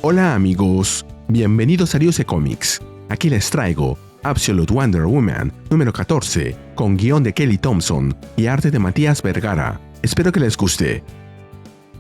Hola amigos, bienvenidos a Ryusei Comics. Aquí les traigo Absolute Wonder Woman número 14, con guión de Kelly Thompson y arte de Matías Vergara. Espero que les guste.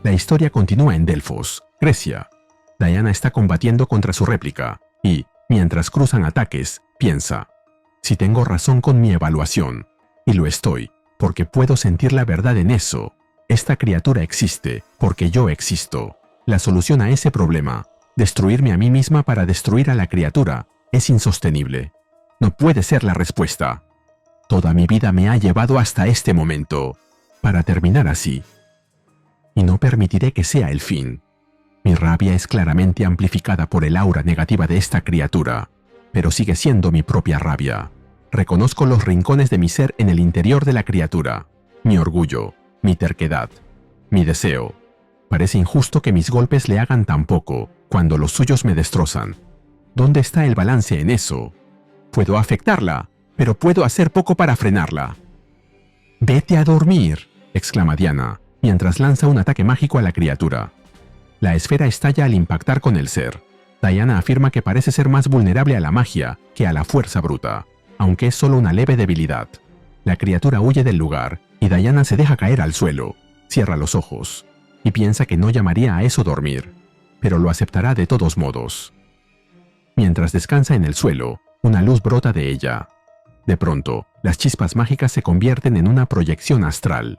La historia continúa en Delfos, Grecia. Diana está combatiendo contra su réplica y, mientras cruzan ataques, piensa: si tengo razón con mi evaluación, y lo estoy, porque puedo sentir la verdad en eso. Esta criatura existe porque yo existo. La solución a ese problema, destruirme a mí misma para destruir a la criatura, es insostenible. No puede ser la respuesta. Toda mi vida me ha llevado hasta este momento, para terminar así. Y no permitiré que sea el fin. Mi rabia es claramente amplificada por el aura negativa de esta criatura, pero sigue siendo mi propia rabia. Reconozco los rincones de mi ser en el interior de la criatura, mi orgullo, mi terquedad, mi deseo. Parece injusto que mis golpes le hagan tan poco cuando los suyos me destrozan. ¿Dónde está el balance en eso? Puedo afectarla, pero puedo hacer poco para frenarla. «Vete a dormir», exclama Diana, mientras lanza un ataque mágico a la criatura. La esfera estalla al impactar con el ser. Diana afirma que parece ser más vulnerable a la magia que a la fuerza bruta, aunque es solo una leve debilidad. La criatura huye del lugar y Diana se deja caer al suelo, cierra los ojos y piensa que no llamaría a eso dormir, pero lo aceptará de todos modos. Mientras descansa en el suelo, una luz brota de ella. De pronto, las chispas mágicas se convierten en una proyección astral.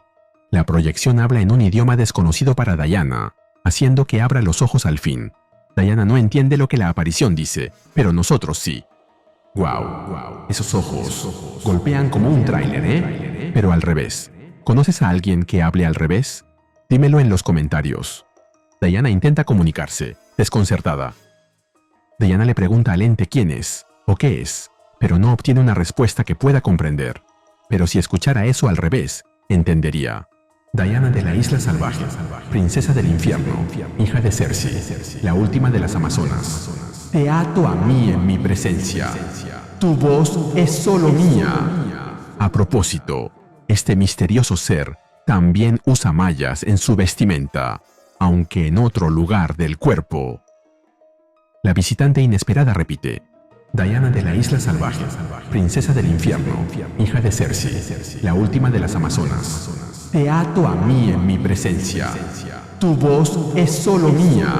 La proyección habla en un idioma desconocido para Diana, haciendo que abra los ojos al fin. Diana no entiende lo que la aparición dice, pero nosotros sí. ¡Guau! Esos ojos golpean como un tráiler, ¿eh? Pero al revés. ¿Conoces a alguien que hable al revés? Dímelo en los comentarios. Diana intenta comunicarse, desconcertada. Diana le pregunta al ente quién es, o qué es, pero no obtiene una respuesta que pueda comprender. Pero si escuchara eso al revés, entendería. Diana de la Isla Salvaje, princesa del infierno, hija de Cersei, la última de las Amazonas. Te ato a mí en mi presencia. Tu voz es solo mía. A propósito, este misterioso ser también usa mallas en su vestimenta, aunque en otro lugar del cuerpo. La visitante inesperada repite: Diana de la Isla Salvaje, princesa del infierno, hija de Cersei, la última de las Amazonas. Te ato a mí en mi presencia. Tu voz es solo mía.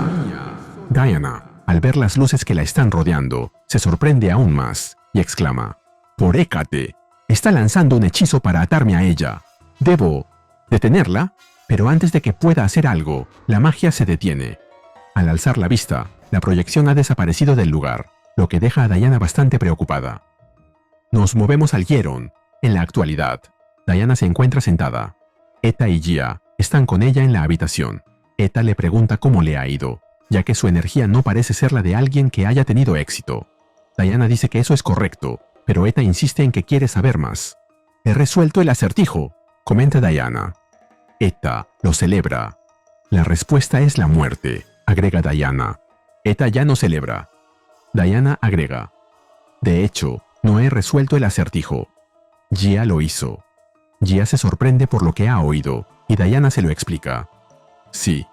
Diana, al ver las luces que la están rodeando, se sorprende aún más y exclama: ¡por Hécate! Está lanzando un hechizo para atarme a ella. Debo detenerla, pero antes de que pueda hacer algo, la magia se detiene. Al alzar la vista, la proyección ha desaparecido del lugar, lo que deja a Diana bastante preocupada. Nos movemos al Hieron. En la actualidad, Diana se encuentra sentada. Eta y Gia están con ella en la habitación. Eta le pregunta cómo le ha ido, ya que su energía no parece ser la de alguien que haya tenido éxito. Diana dice que eso es correcto, pero Eta insiste en que quiere saber más. «He resuelto el acertijo», comenta Diana. Eta lo celebra. «La respuesta es la muerte», agrega Diana. Eta ya no celebra. Diana agrega: «De hecho, no he resuelto el acertijo. Gia lo hizo». Gia se sorprende por lo que ha oído, y Diana se lo explica. «Sí,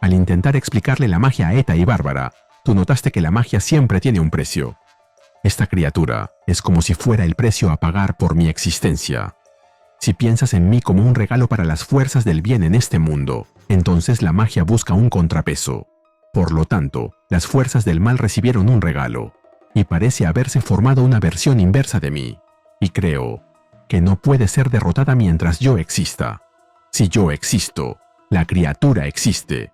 al intentar explicarle la magia a Eta y Bárbara, tú notaste que la magia siempre tiene un precio. Esta criatura es como si fuera el precio a pagar por mi existencia. Si piensas en mí como un regalo para las fuerzas del bien en este mundo, entonces la magia busca un contrapeso. Por lo tanto, las fuerzas del mal recibieron un regalo, y parece haberse formado una versión inversa de mí. Y creo que no puede ser derrotada mientras yo exista. Si yo existo, la criatura existe».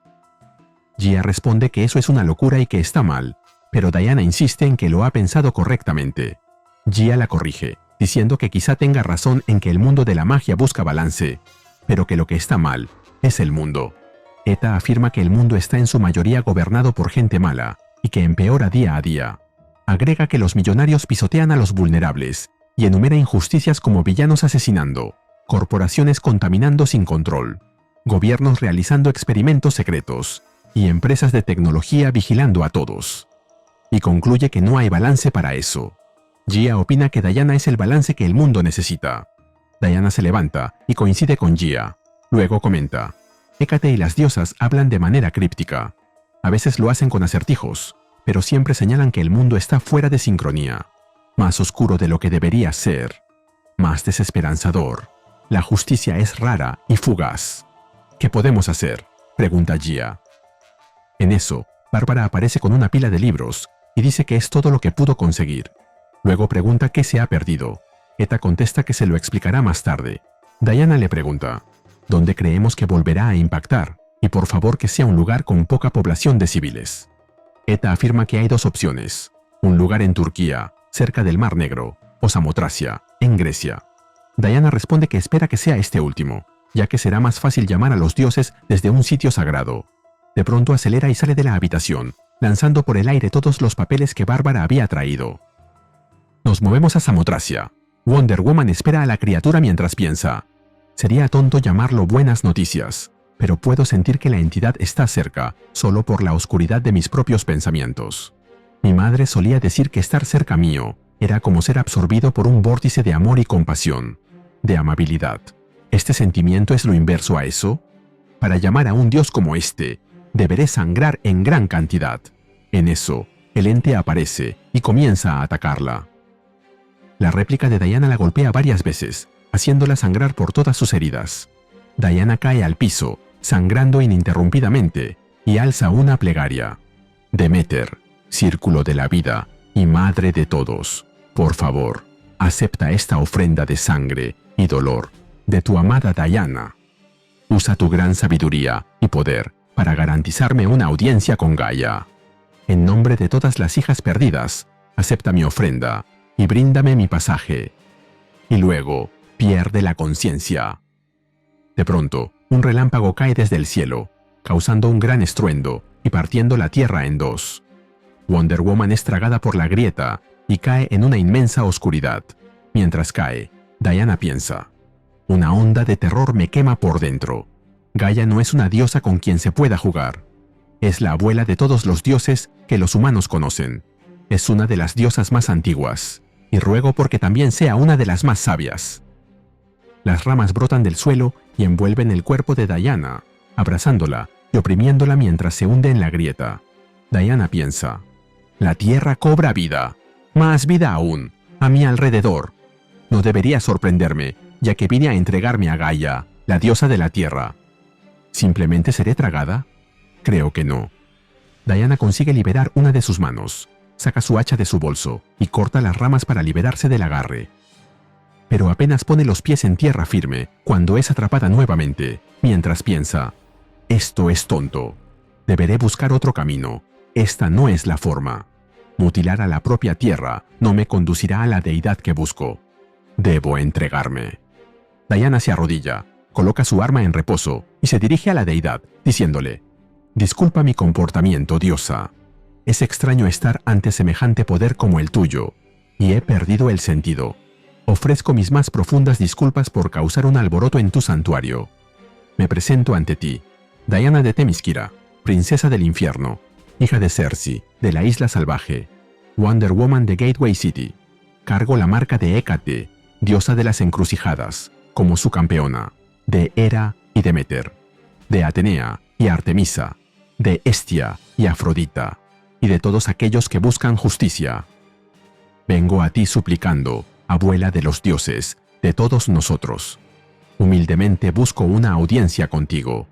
Gia responde que eso es una locura y que está mal, pero Diana insiste en que lo ha pensado correctamente. Gia la corrige, diciendo que quizá tenga razón en que el mundo de la magia busca balance, pero que lo que está mal es el mundo. Eta afirma que el mundo está en su mayoría gobernado por gente mala y que empeora día a día. Agrega que los millonarios pisotean a los vulnerables y enumera injusticias como villanos asesinando, corporaciones contaminando sin control, gobiernos realizando experimentos secretos y empresas de tecnología vigilando a todos. Y concluye que no hay balance para eso. Gia opina que Diana es el balance que el mundo necesita. Diana se levanta y coincide con Gia. Luego comenta: Hécate y las diosas hablan de manera críptica. A veces lo hacen con acertijos, pero siempre señalan que el mundo está fuera de sincronía, más oscuro de lo que debería ser, más desesperanzador. La justicia es rara y fugaz. ¿Qué podemos hacer?, pregunta Gia. En eso, Bárbara aparece con una pila de libros y dice que es todo lo que pudo conseguir. Luego pregunta qué se ha perdido. Etta contesta que se lo explicará más tarde. Diana le pregunta, ¿dónde creemos que volverá a impactar? Y por favor que sea un lugar con poca población de civiles. Etta afirma que hay dos opciones, un lugar en Turquía, cerca del Mar Negro, o Samotracia, en Grecia. Diana responde que espera que sea este último, ya que será más fácil llamar a los dioses desde un sitio sagrado. De pronto acelera y sale de la habitación, lanzando por el aire todos los papeles que Bárbara había traído. Nos movemos a Samotracia. Wonder Woman espera a la criatura mientras piensa, sería tonto llamarlo buenas noticias, pero puedo sentir que la entidad está cerca, solo por la oscuridad de mis propios pensamientos. Mi madre solía decir que estar cerca mío era como ser absorbido por un vórtice de amor y compasión, de amabilidad. ¿Este sentimiento es lo inverso a eso? Para llamar a un dios como este, deberé sangrar en gran cantidad. En eso, el ente aparece y comienza a atacarla. La réplica de Diana la golpea varias veces, haciéndola sangrar por todas sus heridas. Diana cae al piso, sangrando ininterrumpidamente, y alza una plegaria. Demeter, círculo de la vida y madre de todos, por favor, acepta esta ofrenda de sangre y dolor de tu amada Diana. Usa tu gran sabiduría y poder para garantizarme una audiencia con Gaia. En nombre de todas las hijas perdidas, acepta mi ofrenda y bríndame mi pasaje. Y luego, pierde la conciencia. De pronto, un relámpago cae desde el cielo, causando un gran estruendo y partiendo la tierra en dos. Wonder Woman es tragada por la grieta y cae en una inmensa oscuridad. Mientras cae, Diana piensa, una onda de terror me quema por dentro. Gaia no es una diosa con quien se pueda jugar. Es la abuela de todos los dioses que los humanos conocen. Es una de las diosas más antiguas, y ruego porque también sea una de las más sabias. Las ramas brotan del suelo y envuelven el cuerpo de Diana, abrazándola y oprimiéndola mientras se hunde en la grieta. Diana piensa, la tierra cobra vida, más vida aún, a mi alrededor. No debería sorprenderme, ya que vine a entregarme a Gaia, la diosa de la tierra. ¿Simplemente seré tragada? Creo que no. Diana consigue liberar una de sus manos, saca su hacha de su bolso y corta las ramas para liberarse del agarre. Pero apenas pone los pies en tierra firme cuando es atrapada nuevamente, mientras piensa, esto es tonto. Deberé buscar otro camino. Esta no es la forma. Mutilar a la propia tierra no me conducirá a la deidad que busco. Debo entregarme. Diana se arrodilla, coloca su arma en reposo y se dirige a la deidad, diciéndole, disculpa mi comportamiento, diosa. Es extraño estar ante semejante poder como el tuyo, y he perdido el sentido. Ofrezco mis más profundas disculpas por causar un alboroto en tu santuario. Me presento ante ti, Diana de Themyscira, princesa del infierno, hija de Cersei, de la isla salvaje, Wonder Woman de Gateway City. Cargo la marca de Hécate, diosa de las encrucijadas, como su campeona, de Hera y Demeter, de Atenea y Artemisa, de Hestia y Afrodita, y de todos aquellos que buscan justicia. Vengo a ti suplicando, abuela de los dioses, de todos nosotros. Humildemente busco una audiencia contigo.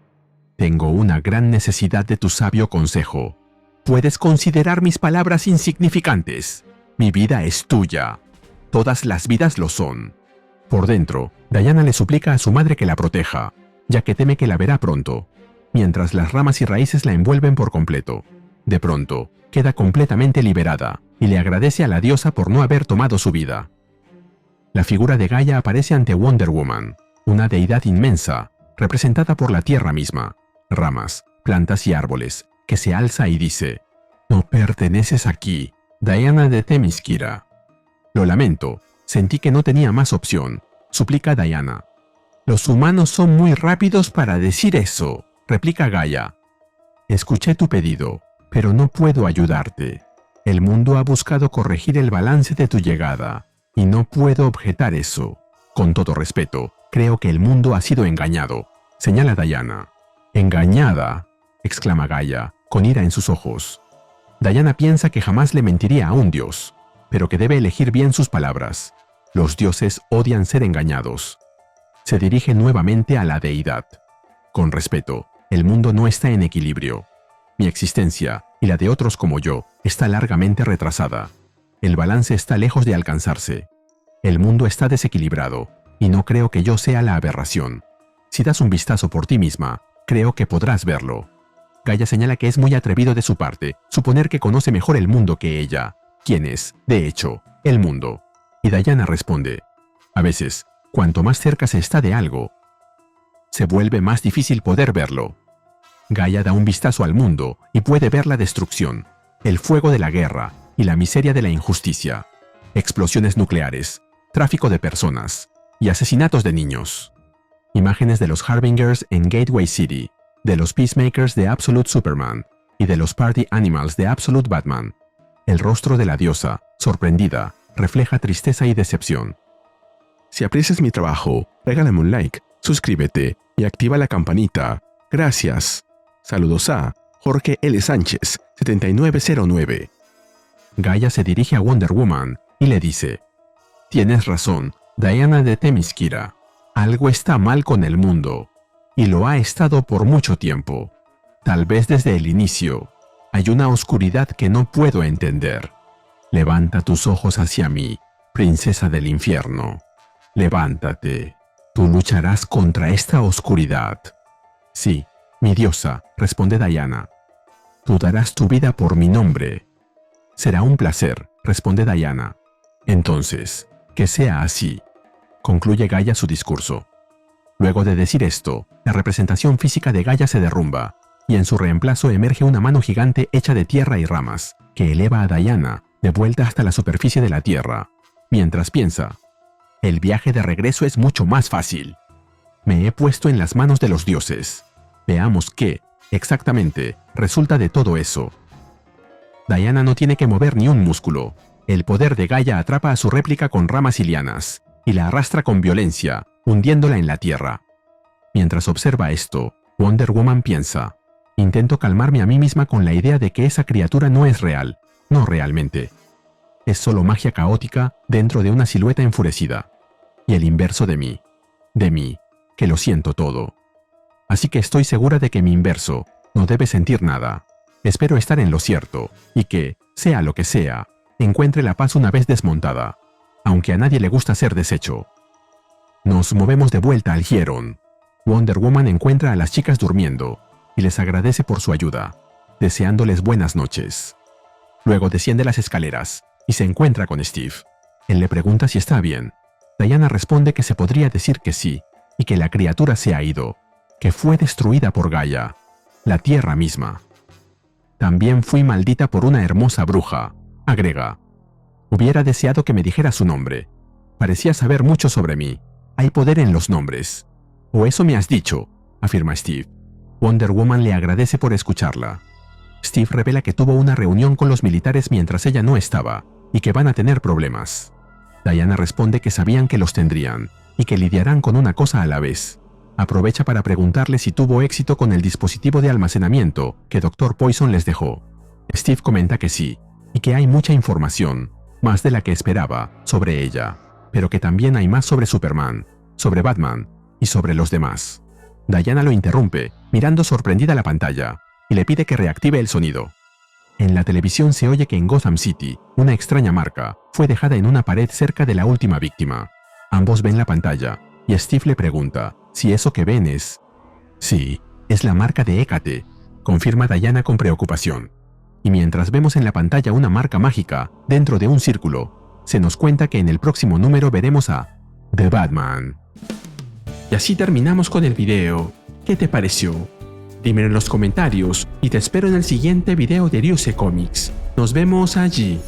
Tengo una gran necesidad de tu sabio consejo. Puedes considerar mis palabras insignificantes. Mi vida es tuya. Todas las vidas lo son. Por dentro, Diana le suplica a su madre que la proteja, ya que teme que la verá pronto, mientras las ramas y raíces la envuelven por completo. De pronto, queda completamente liberada y le agradece a la diosa por no haber tomado su vida. La figura de Gaia aparece ante Wonder Woman, una deidad inmensa, representada por la tierra misma, ramas, plantas y árboles, que se alza y dice, no perteneces aquí, Diana de Themyscira. Lo lamento, sentí que no tenía más opción, suplica Diana. Los humanos son muy rápidos para decir eso, replica Gaia. Escuché tu pedido, pero no puedo ayudarte. El mundo ha buscado corregir el balance de tu llegada, y no puedo objetar eso. Con todo respeto, creo que el mundo ha sido engañado, señala Diana. ¿Engañada?, exclama Gaia, con ira en sus ojos. Diana piensa que jamás le mentiría a un dios, pero que debe elegir bien sus palabras. Los dioses odian ser engañados. Se dirige nuevamente a la deidad. Con respeto, el mundo no está en equilibrio. Mi existencia, y la de otros como yo, está largamente retrasada. El balance está lejos de alcanzarse. El mundo está desequilibrado, y no creo que yo sea la aberración. Si das un vistazo por ti misma, creo que podrás verlo. Gaia señala que es muy atrevido de su parte suponer que conoce mejor el mundo que ella, quien es, de hecho, el mundo. Y Diana responde: a veces, cuanto más cerca se está de algo, se vuelve más difícil poder verlo. Gaia da un vistazo al mundo y puede ver la destrucción, el fuego de la guerra y la miseria de la injusticia, explosiones nucleares, tráfico de personas y asesinatos de niños. Imágenes de los Harbingers en Gateway City, de los Peacemakers de Absolute Superman y de los Party Animals de Absolute Batman. El rostro de la diosa, sorprendida, refleja tristeza y decepción. Si aprecias mi trabajo, regálame un like, suscríbete y activa la campanita. Gracias. Saludos a Jorge L. Sánchez, 7909. Gaia se dirige a Wonder Woman y le dice: tienes razón, Diana de Themyscira. Algo está mal con el mundo, y lo ha estado por mucho tiempo. Tal vez desde el inicio. Hay una oscuridad que no puedo entender. Levanta tus ojos hacia mí, princesa del infierno. Levántate. Tú lucharás contra esta oscuridad. Sí, mi diosa, responde Diana. Tú darás tu vida por mi nombre. Será un placer, responde Diana. Entonces, que sea así. Concluye Gaia su discurso. Luego de decir esto, la representación física de Gaia se derrumba, y en su reemplazo emerge una mano gigante hecha de tierra y ramas, que eleva a Diana de vuelta hasta la superficie de la tierra, mientras piensa: el viaje de regreso es mucho más fácil. Me he puesto en las manos de los dioses. Veamos qué, exactamente, resulta de todo eso. Diana no tiene que mover ni un músculo. El poder de Gaia atrapa a su réplica con ramas y lianas, y la arrastra con violencia, hundiéndola en la tierra. Mientras observa esto, Wonder Woman piensa: intento calmarme a mí misma con la idea de que esa criatura no es real, no realmente. Es solo magia caótica dentro de una silueta enfurecida. Y el inverso de mí, que lo siento todo. Así que estoy segura de que mi inverso no debe sentir nada. Espero estar en lo cierto, y que, sea lo que sea, encuentre la paz una vez desmontada, aunque a nadie le gusta ser deshecho. Nos movemos de vuelta al Hieron. Wonder Woman encuentra a las chicas durmiendo y les agradece por su ayuda, deseándoles buenas noches. Luego desciende las escaleras y se encuentra con Steve. Él le pregunta si está bien. Diana responde que se podría decir que sí, y que la criatura se ha ido, que fue destruida por Gaia, la tierra misma. También fui maldita por una hermosa bruja, agrega. Hubiera deseado que me dijera su nombre. Parecía saber mucho sobre mí. Hay poder en los nombres. O eso me has dicho, afirma Steve. Wonder Woman le agradece por escucharla. Steve revela que tuvo una reunión con los militares mientras ella no estaba, y que van a tener problemas. Diana responde que sabían que los tendrían, y que lidiarán con una cosa a la vez. Aprovecha para preguntarle si tuvo éxito con el dispositivo de almacenamiento que Dr. Poison les dejó. Steve comenta que sí, y que hay mucha información, más de la que esperaba, sobre ella, pero que también hay más sobre Superman, sobre Batman y sobre los demás. Diana lo interrumpe, mirando sorprendida la pantalla, y le pide que reactive el sonido. En la televisión se oye que en Gotham City, una extraña marca fue dejada en una pared cerca de la última víctima. Ambos ven la pantalla, y Steve le pregunta si eso que ven es... Sí, es la marca de Hécate, confirma Diana con preocupación. Y mientras vemos en la pantalla una marca mágica dentro de un círculo, se nos cuenta que en el próximo número veremos a The Batman. Y así terminamos con el video. ¿Qué te pareció? Dímelo en los comentarios y te espero en el siguiente video de Ryuse Comics. Nos vemos allí.